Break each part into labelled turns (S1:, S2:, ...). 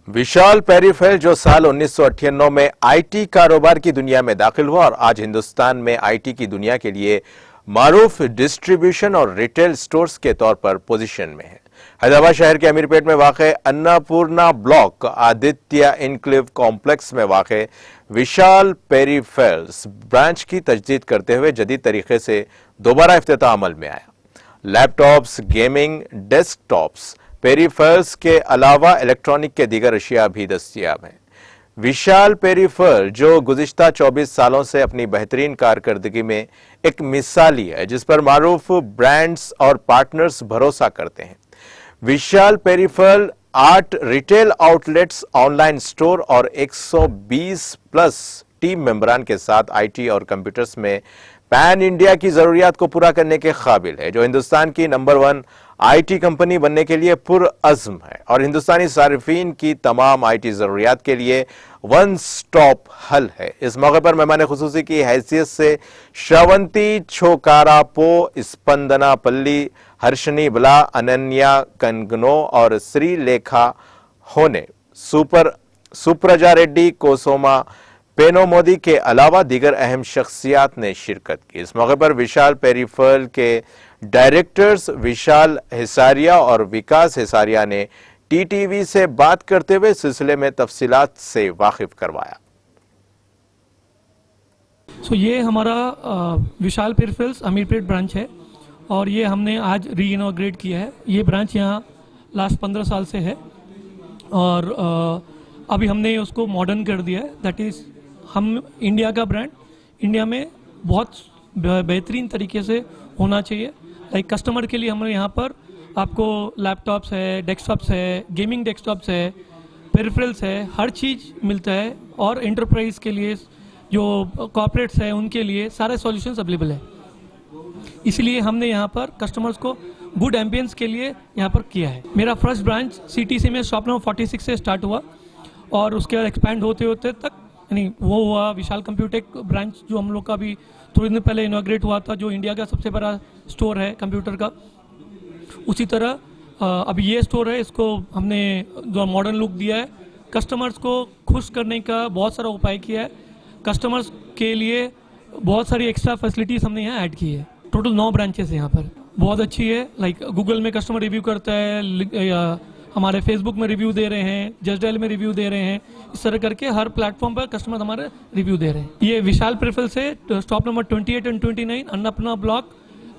S1: विशाल पेरिफेल जो साल 1998 में आईटी कारोबार की दुनिया में दाखिल हुआ और आज हिंदुस्तान में आईटी की दुनिया के लिए मारूफ डिस्ट्रीब्यूशन और रिटेल स्टोर्स के तौर पर पोजीशन में है। हैदराबाद शहर के अमीरपेट में वाक़े Annapurna block Aditya enclave complex में वाक़े विशाल पेरिफेल्स ब्रांच की तजदीद करते हुए जदीद तरीके से दोबारा इफ्तिताह अमल में आया। लैपटॉप्स, गेमिंग डेस्कटॉप्स, पेरिफेरल्स के अलावा इलेक्ट्रॉनिक के दीगर अशिया भी दस्तयाब हैं। विशाल पेरिफेरल जो गुज़िश्ता 24 सालों से अपनी बेहतरीन कारकर्दगी में एक मिसाली है जिस पर मारूफ ब्रांड्स और पार्टनर्स भरोसा करते हैं। Vishal peripheral 8 retail outlets, online store और 120 प्लस टीम मेंबरान के साथ आईटी और कंप्यूटर्स में पैन इंडिया की जरूरियात को पूरा करने के काबिल है, जो हिंदुस्तान की नंबर 1 आईटी कंपनी बनने के लिए पुरअज़्म है और हिंदुस्तानी सारिफीन की तमाम आईटी जरूरियात के लिए वन स्टॉप हल है। इस मौके पर मेहमान खुसूसी की हैसियत से श्रवंती छोकारापो, स्पंदना पल्ली, हर्षनी बला, अनन्या कंगनो और श्रीलेखा होने, सुप्रजा रेड्डी, कोसोमा पेनो मोदी के अलावा दीगर अहम शख्सियात ने शिरकत की। इस मौके पर विशाल पेरिफेरल के डायरेक्टर्स विशाल हिसारिया और विकास हिसारिया ने टीटीवी से बात करते हुए सिलसिले में तफसीलात से वाकिफ करवाया।
S2: ये हमारा विशाल पेरिफेरल्स अमीरपेट ब्रांच है और ये हमने आज री इनॉग्रेट किया है। ये ब्रांच यहाँ लास्ट 15 साल से है और अभी हमने उसको मॉडर्न कर दिया है। दैट इज़ हम इंडिया का ब्रांड इंडिया में बहुत बेहतरीन तरीके से होना चाहिए। लाइक कस्टमर के लिए हमारे यहाँ पर आपको लैपटॉप्स है, डेस्कटॉप्स है, गेमिंग डेस्कटॉप्स है, पेरिफेरल्स है, हर चीज़ मिलता है और एंटरप्राइज के लिए जो कॉर्पोरेट्स है उनके लिए सारे सॉल्यूशंस अवेलेबल है। इसलिए हमने यहाँ पर कस्टमर्स को गुड एम्बियंस के लिए यहाँ पर किया है। मेरा फर्स्ट ब्रांच सीटीसी में शॉप नंबर 46 से स्टार्ट हुआ और उसके बाद एक्सपैंड होते होते तक यानी वो हुआ विशाल कंप्यूटेक ब्रांच जो हम लोग का भी थोड़ी दिन पहले इनॉग्रेट हुआ था, जो इंडिया का सबसे बड़ा स्टोर है कंप्यूटर का। उसी तरह अभी ये स्टोर है, इसको हमने जो मॉडर्न लुक दिया है, कस्टमर्स को खुश करने का बहुत सारा उपाय किया है। कस्टमर्स के लिए बहुत सारी एक्स्ट्रा फैसिलिटीज़ हमने यहाँ ऐड की है। टोटल 9 ब्रांचेस यहाँ पर बहुत अच्छी है। लाइक गूगल में कस्टमर रिव्यू करता है, हमारे फेसबुक में रिव्यू दे रहे हैं, जस्ट डायल में रिव्यू दे रहे हैं, इस तरह करके हर प्लेटफॉर्म पर कस्टमर हमारे रिव्यू दे रहे हैं। ये विशाल पेरिफेरल से stop number 28 and 29 Annapurna block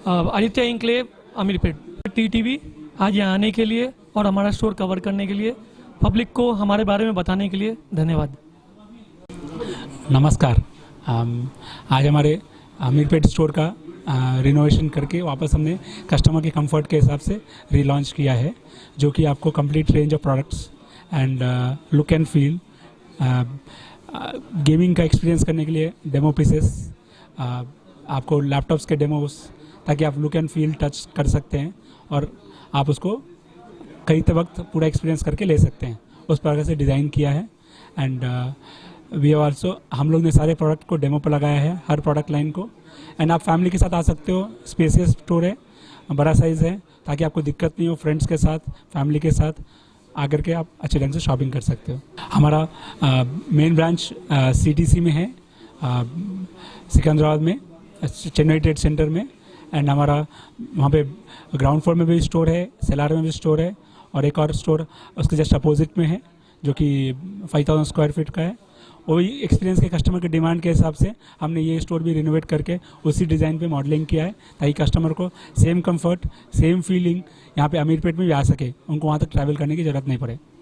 S2: Aditya enclave Ameerpet. TTV आज यहाँ आने के लिए और हमारा स्टोर कवर करने के लिए, पब्लिक को हमारे बारे में बताने के लिए धन्यवाद।
S3: नमस्कार। आज हमारे अमीरपेट स्टोर का रिनोवेशन करके वापस हमने कस्टमर के कंफर्ट के हिसाब से रीलॉन्च किया है, जो कि आपको complete range of products and look and feel, gaming का एक्सपीरियंस करने के लिए डेमो पीसेस, आपको लैपटॉप्स के डेमोस, ताकि आप लुक एंड फील टच कर सकते हैं और आप उसको खरीदते वक्त पूरा एक्सपीरियंस करके ले सकते हैं। उस प्रकार से डिज़ाइन किया है एंड वी ऑल्सो हम लोग ने सारे प्रोडक्ट को डेमो पर लगाया है, हर प्रोडक्ट लाइन को। एंड आप फैमिली के साथ आ सकते हो। स्पेसियस स्टोर है, बड़ा साइज़ है, ताकि आपको दिक्कत नहीं हो। फ्रेंड्स के साथ, फैमिली के साथ आकर के आप अच्छे ढंग से शॉपिंग कर सकते हो। हमारा मेन ब्रांच सीटीसी में है, सिकंदराबाद में, चेन्नई ट्रेड सेंटर में। एंड हमारा वहाँ पे ग्राउंड फ्लोर में भी स्टोर है, सेलार में भी स्टोर है और एक और स्टोर उसके जस्ट अपोजिट में है, जो कि 5000 स्क्वायर फीट का है। वही एक्सपीरियंस के कस्टमर के डिमांड के हिसाब से हमने ये स्टोर भी रिनोवेट करके उसी डिज़ाइन पे मॉडलिंग किया है, ताकि कस्टमर को सेम कंफर्ट, सेम फीलिंग यहाँ पे अमीरपेट में भी आ सके, उनको वहाँ तक ट्रैवल करने की ज़रूरत नहीं पड़े।